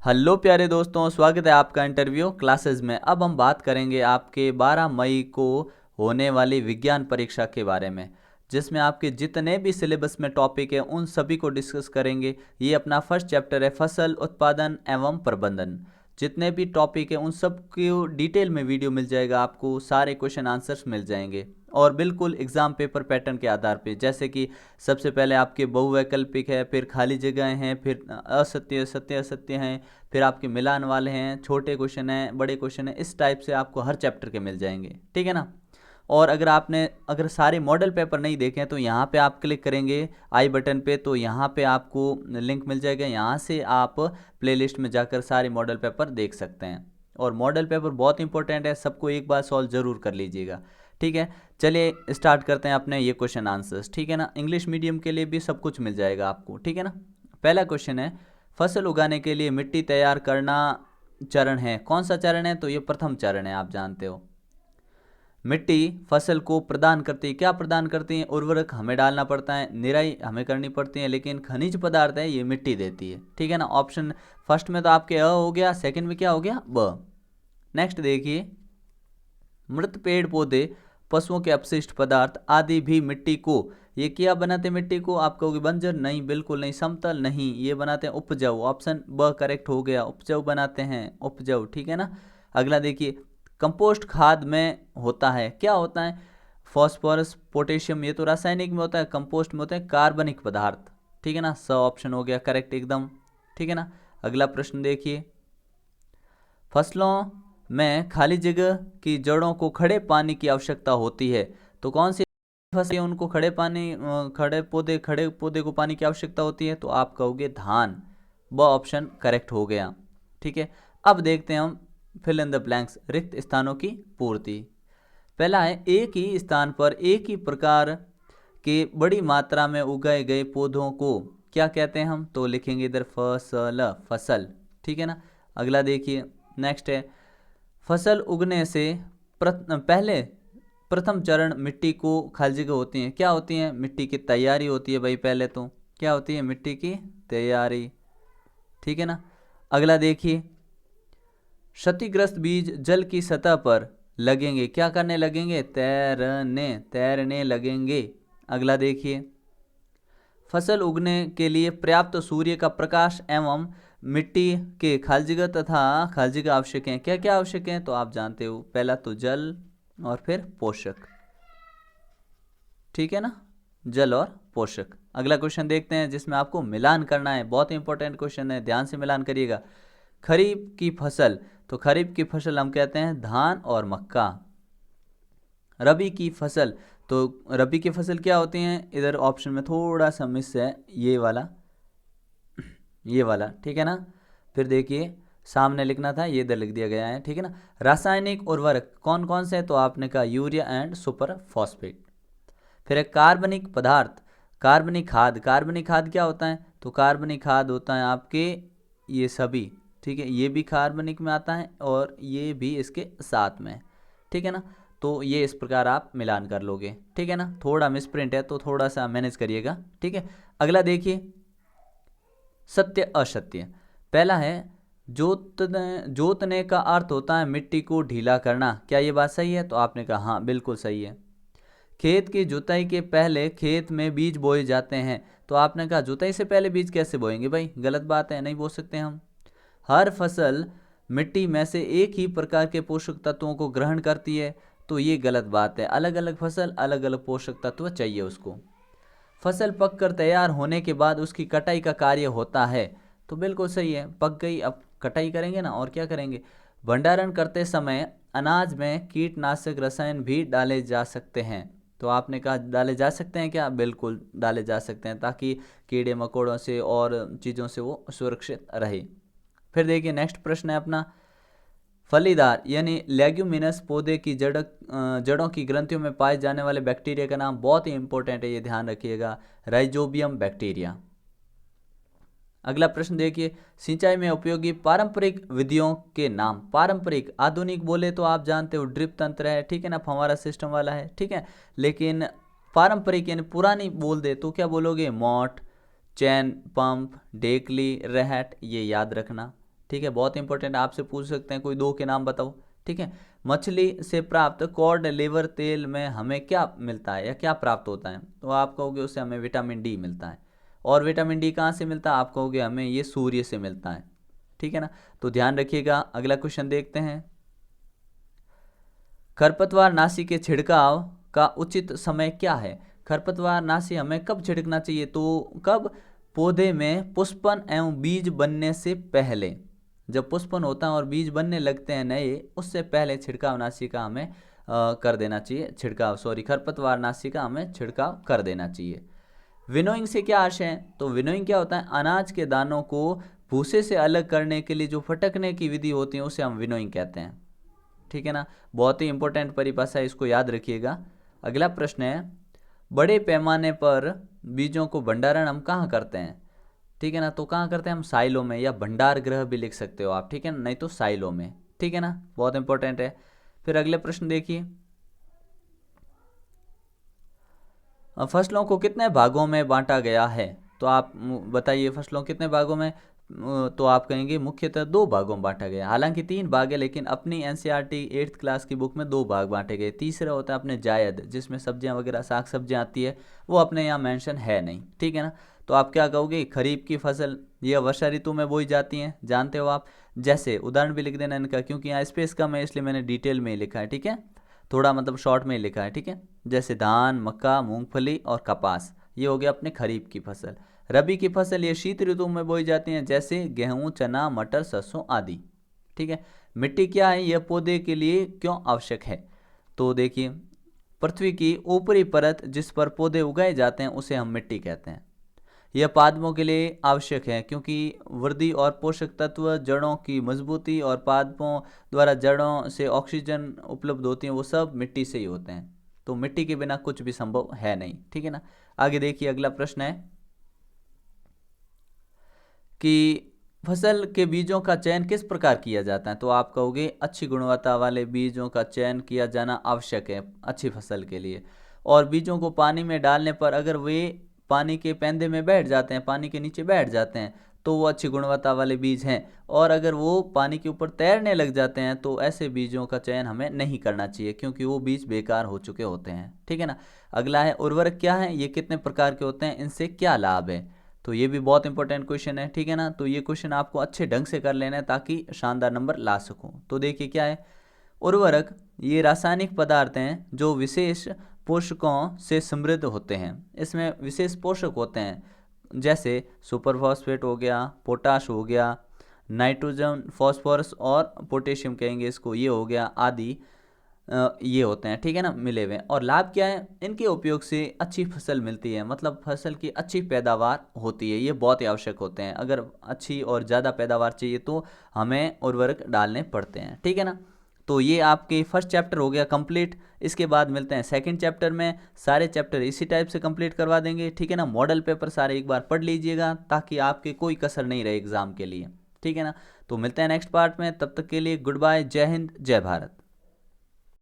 Hello प्यारे दोस्तों, स्वागत है आपका इंटरव्यू क्लासेस में। अब हम बात करेंगे आपके 12 मई को होने वाली विज्ञान परीक्षा के बारे में, जिसमें आपके जितने भी सिलेबस में टॉपिक है उन सभी को डिस्कस करेंगे। ये अपना फर्स्ट चैप्टर है, फसल उत्पादन एवं प्रबंधन। जितने भी टॉपिक है उन सब को डिटेल में वीडियो मिल जाएगा, आपको सारे क्वेश्चन आंसर्स मिल जाएंगे और बिल्कुल एग्जाम पेपर पैटर्न के आधार पे। जैसे कि सबसे पहले आपके बहुवैकल्पिक है, फिर खाली जगह हैं, फिर असत्य सत्य असत्य हैं, फिर आपके मिलान वाले हैं, छोटे क्वेश्चन हैं, बड़े क्वेश्चन हैं। इस टाइप से आपको हर चैप्टर के मिल जाएंगे, ठीक है ना। और अगर सारे मॉडल पेपर नहीं देखे हैं तो यहाँ पे आप क्लिक करेंगे आई बटन पे, तो यहाँ पे आपको लिंक मिल जाएगा। यहाँ से आप प्लेलिस्ट में जाकर सारे मॉडल पेपर देख सकते हैं। और मॉडल पेपर बहुत इंपॉर्टेंट है, सबको एक बार सॉल्व ज़रूर कर लीजिएगा, ठीक है। चलिए स्टार्ट करते हैं अपने ये क्वेश्चन आंसर्स, ठीक है ना। इंग्लिश मीडियम के लिए भी सब कुछ मिल जाएगा आपको, ठीक है ना। पहला क्वेश्चन है, फसल उगाने के लिए मिट्टी तैयार करना चरण है। कौन सा चरण है? तो ये प्रथम चरण है, आप जानते हो। मिट्टी फसल को प्रदान करती है, क्या प्रदान करती है? उर्वरक हमें डालना पड़ता है, निराई हमें करनी पड़ती है, लेकिन खनिज पदार्थ है ये मिट्टी देती है, ठीक है ना। ऑप्शन फर्स्ट में तो आपके अ हो गया, सेकंड में क्या हो गया? ब। नेक्स्ट देखिए, मृत पेड़ पौधे, पशुओं के अपशिष्ट पदार्थ आदि भी मिट्टी को, ये क्या बनाते हैं मिट्टी को? आप कहोगे बंजर, नहीं, बिल्कुल नहीं। समतल, नहीं, ये बनाते हैं उपजाऊ। ऑप्शन ब करेक्ट हो गया, उपजाऊ बनाते हैं, उपजाऊ, ठीक है ना। अगला देखिए, कंपोस्ट खाद में होता है, क्या होता है? फॉस्फोरस, पोटेशियम, ये तो रासायनिक में होता है। कंपोस्ट में होते हैं कार्बनिक पदार्थ, ठीक है ना। स ऑप्शन हो गया करेक्ट एकदम, ठीक है ना। अगला प्रश्न देखिए, फसलों में खाली जगह की जड़ों को खड़े पानी की आवश्यकता होती है, तो कौन सी फसल है उनको खड़े पौधे को पानी की आवश्यकता होती है? तो आप कहोगे धान। ब ऑप्शन करेक्ट हो गया, ठीक है। अब देखते हैं हम फिल इन द ब्लैंक्स, रिक्त स्थानों की पूर्ति। पहला है, एक ही स्थान पर एक ही प्रकार के बड़ी मात्रा में उगाए गए पौधों को क्या कहते हैं हम? तो लिखेंगे इधर फसल, ठीक है ना। अगला देखिए, नेक्स्ट है, फसल उगने से पहले प्रथम चरण मिट्टी को खाली जगह होती है, क्या होती है? मिट्टी की तैयारी होती है भाई, पहले तो क्या होती है? मिट्टी की तैयारी, ठीक है ना। अगला देखिए, क्षतिग्रस्त बीज जल की सतह पर लगेंगे, क्या करने लगेंगे? तैरने लगेंगे। अगला देखिए, फसल उगने के लिए पर्याप्त सूर्य का प्रकाश एवं मिट्टी के खाली जगह तथा खाली जगह आवश्यक है। क्या क्या आवश्यक है? तो आप जानते हो, पहला तो जल और फिर पोषक, ठीक है ना, जल और पोषक। अगला क्वेश्चन देखते हैं जिसमें आपको मिलान करना है, बहुत इंपॉर्टेंट क्वेश्चन है, ध्यान से मिलान करिएगा। खरीफ की फसल, तो खरीफ की फसल हम कहते हैं धान और मक्का। रबी की फसल, तो रबी की फसल क्या होती हैं? इधर ऑप्शन में थोड़ा सा मिस है, ये वाला, ठीक है ना। फिर देखिए, सामने लिखना था, ये इधर लिख दिया गया है, ठीक है ना। रासायनिक उर्वरक कौन कौन से? तो आपने कहा यूरिया एंड सुपर फॉस्फेट। फिर एक कार्बनिक पदार्थ, कार्बनिक खाद, कार्बनिक खाद क्या होता है? तो कार्बनिक खाद होता है आपके ये सभी, ठीक है, ये भी कार्बनिक में आता है और ये भी इसके साथ में, ठीक है ना। तो ये इस प्रकार आप मिलान कर लोगे, ठीक है ना। थोड़ा मिसप्रिंट है तो थोड़ा सा मैनेज करिएगा, ठीक है। अगला देखिए, सत्य असत्य। पहला है, जोतने का अर्थ होता है मिट्टी को ढीला करना, क्या ये बात सही है? तो आपने कहा हाँ, बिल्कुल सही है। खेत की जुताई के पहले खेत में बीज बोए जाते हैं, तो आपने कहा जुताई से पहले बीज कैसे बोएंगे भाई? गलत बात है, नहीं बो सकते हम। हर फसल मिट्टी में से एक ही प्रकार के पोषक तत्वों को ग्रहण करती है, तो ये गलत बात है। अलग अलग फसल अलग अलग पोषक तत्व चाहिए उसको। फसल पककर तैयार होने के बाद उसकी कटाई का कार्य होता है, तो बिल्कुल सही है, पक गई, अब कटाई करेंगे ना, और क्या करेंगे। भंडारण करते समय अनाज में कीटनाशक रसायन भी डाले जा सकते हैं, तो आपने कहा डाले जा सकते हैं, क्या? बिल्कुल डाले जा सकते हैं, ताकि कीड़े मकोड़ों से और चीज़ों से वो सुरक्षित रहे। फिर देखिए, नेक्स्ट प्रश्न है अपना, फलीदार यानी लेग्यूमिनस पौधे की जड़ों की ग्रंथियों में पाए जाने वाले बैक्टीरिया का नाम, बहुत ही इंपॉर्टेंट है, ये ध्यान रखिएगा, राइजोबियम बैक्टीरिया। अगला प्रश्न देखिए, सिंचाई में उपयोगी पारंपरिक विधियों के नाम। पारंपरिक, आधुनिक बोले तो आप जानते हो ड्रिप तंत्र है, ठीक है ना, फव्वारा सिस्टम वाला है, ठीक है। लेकिन पारंपरिक यानी पुरानी बोल दे तो क्या बोलोगे? मोट, चैन पंप, डेकली, रहट, ये याद रखना, ठीक है, बहुत इंपॉर्टेंट, आपसे पूछ सकते हैं कोई 2 के नाम बताओ। ठीक है, मछली से प्राप्त कॉड लिवर तेल में हमें क्या मिलता है या क्या प्राप्त होता है? तो आप कहोगे उससे हमें विटामिन डी मिलता है। और विटामिन डी कहाँ से मिलता है? आप कहोगे हमें ये सूर्य से मिलता है। ठीक है ना, तो ध्यान रखिएगा। अगला क्वेश्चन देखते हैं। खरपतवार नाशी के छिड़काव का उचित समय क्या है? खरपतवार नाशी हमें कब छिड़कना चाहिए? तो कब? पौधे में पुष्पन एवं बीज बनने से पहले। जब पुष्पन होता है और बीज बनने लगते हैं नए, उससे पहले छिड़काव नाशी का हमें कर देना चाहिए। खरपतवार नाशी का हमें छिड़काव कर देना चाहिए। विनोइंग से क्या आशय है? तो विनोइंग क्या होता है? अनाज के दानों को भूसे से अलग करने के लिए जो फटकने की विधि होती है उसे हम विनोइंग कहते हैं। ठीक है ना, बहुत ही इंपॉर्टेंट परिभाषा है, इसको याद रखिएगा। अगला प्रश्न है, बड़े पैमाने पर बीजों को भंडारण हम कहाँ करते हैं? ठीक है ना, तो कहाँ करते हैं हम? साइलों में, या भंडार गृह भी लिख सकते हो आप। ठीक है ना, नहीं तो साइलों में। ठीक है ना, बहुत इंपॉर्टेंट है। फिर अगले प्रश्न देखिए, फसलों को कितने भागों में बांटा गया है? तो आप बताइए फसलों कितने भागों में? तो आप कहेंगे मुख्यतः 2 भागों में बांटा गया। हालांकि 3 भाग है, लेकिन अपनी एनसीईआरटी 8th क्लास की बुक में 2 भाग बांटे गए। तीसरा होता है अपने जायद, जिसमें सब्जियां वगैरह साग सब्जियां आती है, वो अपने यहाँ मेंशन है नहीं। ठीक है ना, तो आप क्या कहोगे? खरीफ की फसल यह वर्षा ऋतु में बोई जाती हैं, जानते हो आप। जैसे उदाहरण भी लिख देना इनका, क्योंकि यहाँ स्पेस कम है इसलिए मैंने डिटेल में ही लिखा है। ठीक है, थोड़ा मतलब शॉर्ट में ही लिखा है। ठीक है, जैसे धान, मक्का, मूंगफली और कपास, ये हो गया अपने खरीफ की फसल। रबी की फसल ये शीत ऋतु में बोई जाती हैं, जैसे गेहूं, चना, मटर, सरसों आदि। ठीक है, मिट्टी क्या है? यह पौधे के लिए क्यों आवश्यक है? तो देखिए, पृथ्वी की ऊपरी परत जिस पर पौधे उगाए जाते हैं उसे हम मिट्टी कहते हैं। यह पादपों के लिए आवश्यक है, क्योंकि वृद्धि और पोषक तत्व, जड़ों की मजबूती और पादपों द्वारा जड़ों से ऑक्सीजन उपलब्ध होती है, वो सब मिट्टी से ही होते हैं। तो मिट्टी के बिना कुछ भी संभव है नहीं। ठीक है ना, आगे देखिए। अगला प्रश्न है कि फसल के बीजों का चयन किस प्रकार किया जाता है? तो आप कहोगे अच्छी गुणवत्ता वाले बीजों का चयन किया जाना आवश्यक है अच्छी फसल के लिए। और बीजों को पानी में डालने पर अगर वे पानी के पैंदे में बैठ जाते हैं, पानी के नीचे बैठ जाते हैं, तो वो अच्छी गुणवत्ता वाले बीज हैं। और अगर वो पानी के ऊपर तैरने लग जाते हैं तो ऐसे बीजों का चयन हमें नहीं करना चाहिए, क्योंकि वो बीज बेकार हो चुके होते हैं। ठीक है ना, अगला है उर्वरक क्या है, ये कितने प्रकार के होते हैं, इनसे क्या लाभ है? तो ये भी बहुत इंपॉर्टेंट क्वेश्चन है। ठीक है ना, तो ये क्वेश्चन आपको अच्छे ढंग से कर लेना है ताकि शानदार नंबर ला सकूं। तो देखिए क्या है, उर्वरक ये रासायनिक पदार्थ हैं जो विशेष पोषकों से समृद्ध होते हैं। इसमें विशेष पोषक होते हैं, जैसे सुपर फॉस्फेट हो गया, पोटाश हो गया, नाइट्रोजन, फॉस्फोरस और पोटेशियम कहेंगे इसको, ये हो गया आदि। ये होते हैं। ठीक है ना, मिले हुए। और लाभ क्या है? इनके उपयोग से अच्छी फसल मिलती है, मतलब फसल की अच्छी पैदावार होती है। ये बहुत ही आवश्यक होते हैं। अगर अच्छी और ज़्यादा पैदावार चाहिए तो हमें उर्वरक डालने पड़ते हैं। ठीक है ना, तो ये आपके फर्स्ट चैप्टर हो गया कंप्लीट। इसके बाद मिलते हैं सेकंड चैप्टर में। सारे चैप्टर इसी टाइप से कंप्लीट करवा देंगे। ठीक है ना, मॉडल पेपर सारे एक बार पढ़ लीजिएगा ताकि आपके कोई कसर नहीं रहे एग्जाम के लिए। ठीक है ना, तो मिलते हैं नेक्स्ट पार्ट में। तब तक के लिए गुड बाय, जय हिंद, जय भारत।